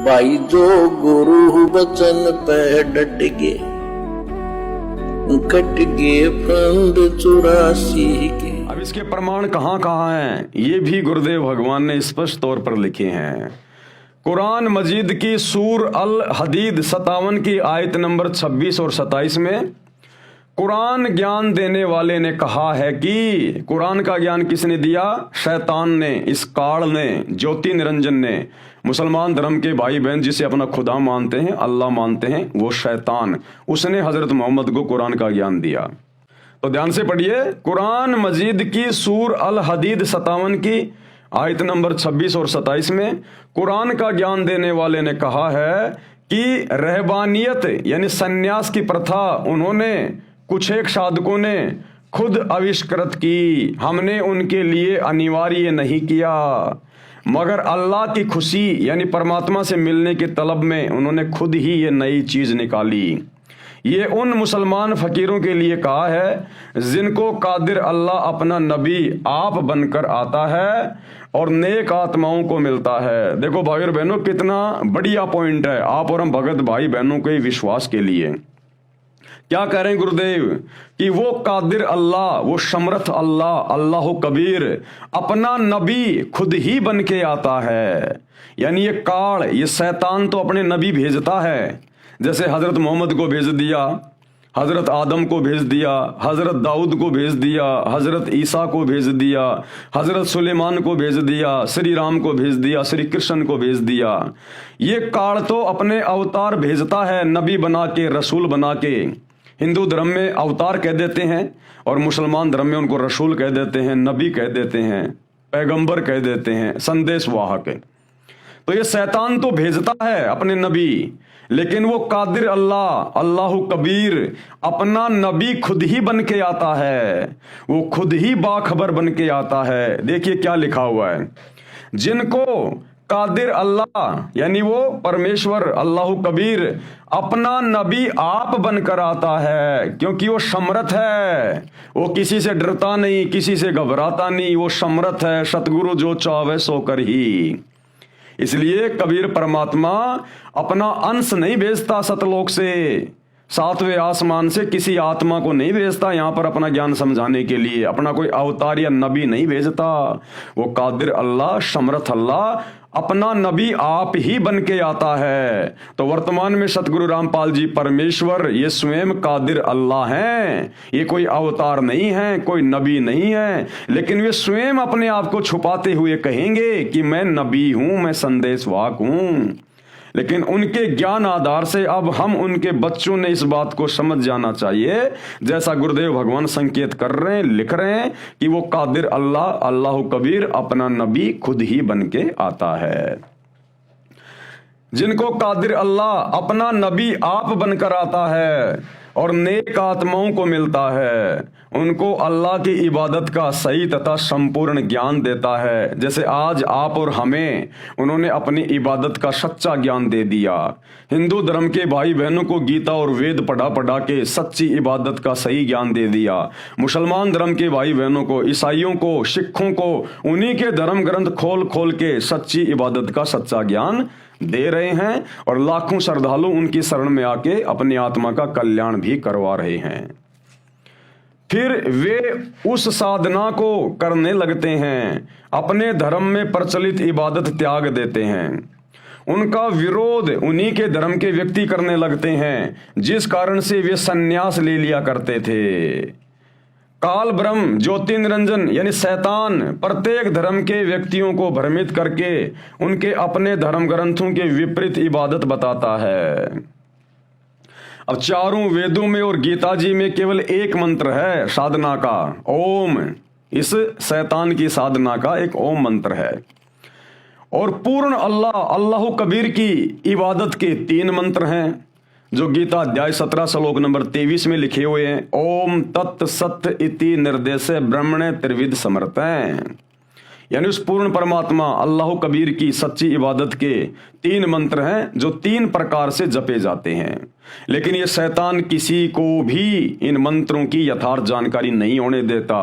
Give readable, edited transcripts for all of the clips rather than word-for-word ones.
भाई जो गुरु बचन पे डट गए, कट गए फंद 84 के। अब इसके प्रमाण कहाँ कहाँ हैं, ये भी गुरुदेव भगवान ने स्पष्ट तौर पर लिखे हैं। कुरान मजीद की सूर अल हदीद 57 की आयत नंबर 26 और 27 में कुरान ज्ञान देने वाले ने कहा है कि कुरान का ज्ञान किसने दिया? शैतान ने, इस काल ने, ज्योति निरंजन ने। मुसलमान धर्म के भाई बहन जिसे अपना खुदा मानते हैं, अल्लाह मानते हैं, वो शैतान, उसने हजरत मोहम्मद को कुरान का ज्ञान दिया। तो ध्यान से पढ़िए, कुरान मजीद की सूर अल हदीद 57 की आयत नंबर 26 और 27 में कुरान का ज्ञान देने वाले ने कहा है कि रहबानियत यानी सन्यास की प्रथा उन्होंने, कुछ एक साधकों ने खुद आविष्कृत की, हमने उनके लिए अनिवार्य नहीं किया, मगर अल्लाह की खुशी यानी परमात्मा से मिलने की तलब में उन्होंने खुद ही ये नई चीज निकाली। ये उन मुसलमान फकीरों के लिए कहा है जिनको कादिर अल्लाह अपना नबी आप बनकर आता है और नेक आत्माओं को मिलता है। देखो भाई और बहनों, कितना बढ़िया पॉइंट है आप और हम भगत भाई बहनों के विश्वास के लिए। क्या कह रहे हैं गुरुदेव कि वो कादिर अल्लाह, वो समर्थ अल्लाह, अल्लाह कबीर अपना नबी खुद ही बन के आता है। यानी ये काल, ये शैतान तो अपने नबी भेजता है, जैसे हजरत मोहम्मद को भेज दिया, हजरत आदम को भेज दिया, हजरत दाऊद को भेज दिया, हजरत ईसा को भेज दिया, हजरत सुलेमान को भेज दिया, श्री राम को भेज दिया, श्री कृष्ण को भेज दिया। ये काल तो अपने अवतार भेजता है, नबी बना के, रसूल बना के। हिंदू धर्म में अवतार कह देते हैं और मुसलमान धर्म में उनको रसूल कह देते हैं, नबी कह देते हैं, पैगंबर कह देते हैं, संदेश वाहक। तो ये शैतान तो भेजता है अपने नबी, लेकिन वो कादिर अल्लाह, अल्लाह कबीर अपना नबी खुद ही बन के आता है, वो खुद ही बाखबर बन के आता है। देखिए क्या लिखा हुआ है, जिनको कादिर अल्लाह यानी वो परमेश्वर अल्लाह कबीर अपना नबी आप बनकर आता है, क्योंकि वो समर्थ है, वो किसी से डरता नहीं, किसी से घबराता नहीं, वो समर्थ है, सतगुरु जो चाहे सो कर ही। इसलिए कबीर परमात्मा अपना अंश नहीं भेजता सतलोक से, सातवें आसमान से किसी आत्मा को नहीं भेजता यहाँ पर अपना ज्ञान समझाने के लिए, अपना कोई अवतार या नबी नहीं भेजता। वो कादिर अल्लाह, समर्थ अल्लाह अपना नबी आप ही बन के आता है। तो वर्तमान में सतगुरु रामपाल जी परमेश्वर ये स्वयं कादिर अल्लाह हैं, ये कोई अवतार नहीं है, कोई नबी नहीं है, लेकिन वे स्वयं अपने आप को छुपाते हुए कहेंगे कि मैं नबी हूं, मैं संदेशवाहक हूं। लेकिन उनके ज्ञान आधार से अब हम उनके बच्चों ने इस बात को समझ जाना चाहिए, जैसा गुरुदेव भगवान संकेत कर रहे हैं, लिख रहे हैं कि वो कादिर अल्लाह, अल्लाह कबीर अपना नबी खुद ही बन के आता है। जिनको कादिर अल्लाह अपना नबी आप बनकर आता है और नेक आत्माओं को मिलता है, उनको अल्लाह की इबादत का सही तथा संपूर्ण ज्ञान देता है। जैसे आज आप और हमें उन्होंने अपनी इबादत का सच्चा ज्ञान दे दिया। हिंदू धर्म के भाई बहनों को गीता और वेद पढ़ा पढ़ा के सच्ची इबादत का सही ज्ञान दे दिया। मुसलमान धर्म के भाई बहनों को, ईसाइयों को, सिखों को उन्हीं के धर्म ग्रंथ खोल खोल के सच्ची इबादत का सच्चा ज्ञान दे रहे हैं और लाखों श्रद्धालु उनकी शरण में आके अपनी आत्मा का कल्याण भी करवा रहे हैं। फिर वे उस साधना को करने लगते हैं, अपने धर्म में प्रचलित इबादत त्याग देते हैं, उनका विरोध उन्हीं के धर्म के व्यक्ति करने लगते हैं जिस कारण से वे सन्यास ले लिया करते थे। काल ब्रह्म ज्योति निरंजन यानी शैतान प्रत्येक धर्म के व्यक्तियों को भ्रमित करके उनके अपने धर्म ग्रंथों के विपरीत इबादत बताता है। अब चारों वेदों में और गीता जी में केवल एक मंत्र है साधना का, ओम। इस शैतान की साधना का एक ओम मंत्र है। और पूर्ण अल्लाह, अल्लाह कबीर की इबादत के 3 मंत्र हैं जो गीता अध्याय 17 श्लोक नंबर 23 में लिखे हुए हैं। ओम तत् सत्य इति निर्देशे ब्रह्मणे त्रिविध समर्पण, यानी उस पूर्ण परमात्मा अल्लाह कबीर की सच्ची इबादत के 3 मंत्र हैं जो 3 प्रकार से जपे जाते हैं। लेकिन ये शैतान किसी को भी इन मंत्रों की यथार्थ जानकारी नहीं होने देता।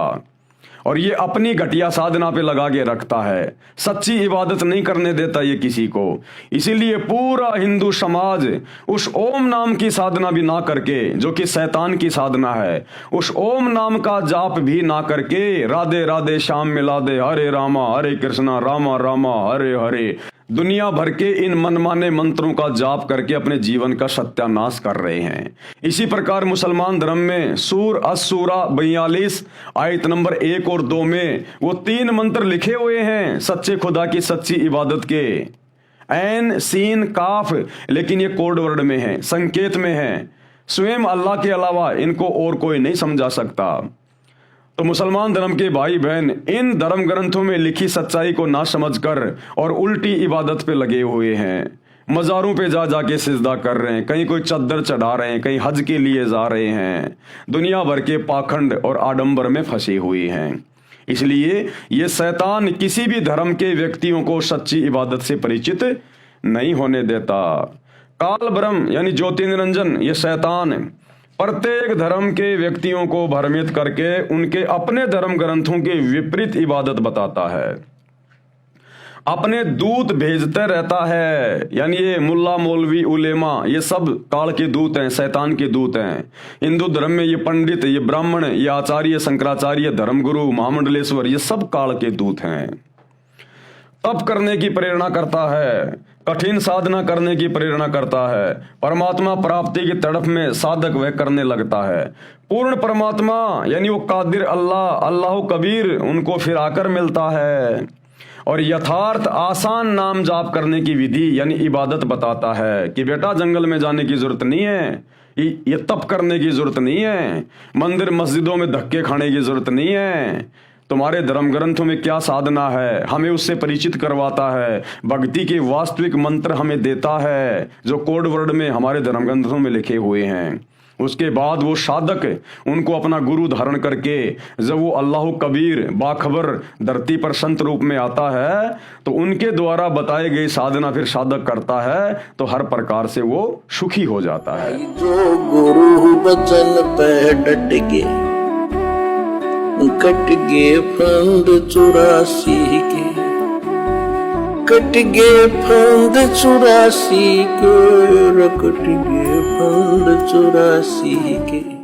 और ये अपनी घटिया साधना पे लगा के रखता है, सच्ची इबादत नहीं करने देता ये किसी को। इसीलिए पूरा हिंदू समाज उस ओम नाम की साधना भी ना करके, जो कि शैतान की साधना है, उस ओम नाम का जाप भी ना करके राधे राधे श्याम मिला दे, हरे कृष्णा रामा रामा हरे हरे, दुनिया भर के इन मनमाने मंत्रों का जाप करके अपने जीवन का सत्यानाश कर रहे हैं। इसी प्रकार मुसलमान धर्म में सूर अस-सूरा 42 आयत नंबर 1 और 2 में वो 3 मंत्र लिखे हुए हैं सच्चे खुदा की सच्ची इबादत के, ऐन सीन काफ, लेकिन ये कोड वर्ड में है, संकेत में है। स्वयं अल्लाह के अलावा इनको और कोई नहीं समझा सकता। तो मुसलमान धर्म के भाई बहन इन धर्म ग्रंथों में लिखी सच्चाई को ना समझकर और उल्टी इबादत पे लगे हुए हैं। मज़ारों पे जा जाके सिजदा कर रहे हैं, कहीं कोई चद्दर चढ़ा रहे हैं, कहीं हज के लिए जा रहे हैं, दुनिया भर के पाखंड और आडंबर में फंसे हुए हैं। इसलिए ये शैतान किसी भी धर्म के व्यक्तियों को सच्ची इबादत से परिचित नहीं होने देता। काल ब्रह्म यानी ज्योति निरंजन ये शैतान प्रत्येक धर्म के व्यक्तियों को भ्रमित करके उनके अपने धर्म ग्रंथों के विपरीत इबादत बताता है, अपने दूत भेजते रहता है। यानी ये मुल्ला मौलवी उलेमा ये सब काल के दूत हैं, शैतान के दूत हैं। हिंदू धर्म में ये पंडित, ये ब्राह्मण, ये आचार्य, शंकराचार्य, धर्मगुरु, महामंडलेश्वर ये सब काल के दूत हैं। तप करने की प्रेरणा करता है, कठिन साधना करने की प्रेरणा करता है, परमात्मा प्राप्ति की तड़प में साधक वह करने लगता है। पूर्ण परमात्मा यानी वो कादिर अल्लाह, अल्लाह कबीर उनको फिर आकर मिलता है और यथार्थ आसान नाम जाप करने की विधि यानी इबादत बताता है कि बेटा जंगल में जाने की जरूरत नहीं है, ये तप करने की जरूरत नहीं है, मंदिर मस्जिदों में धक्के खाने की जरूरत नहीं है, तुम्हारे धर्म ग्रंथों में क्या साधना है हमें उससे परिचित करवाता है, भक्ति के वास्तविक मंत्र हमें देता है जो कोड वर्ड में हमारे धर्म ग्रंथों में लिखे हुए हैं। उसके बाद वो साधक उनको अपना गुरु धारण करके जब वो अल्लाह कबीर बाखबर धरती पर संत रूप में आता है तो उनके द्वारा बताए गए साधना फिर साधक करता है तो हर प्रकार से वो सुखी हो जाता है। जो गुरु बचन पे डट के कट गए फंद 84 के, कट गए फंद 84 के, कट गए फंद 84 के।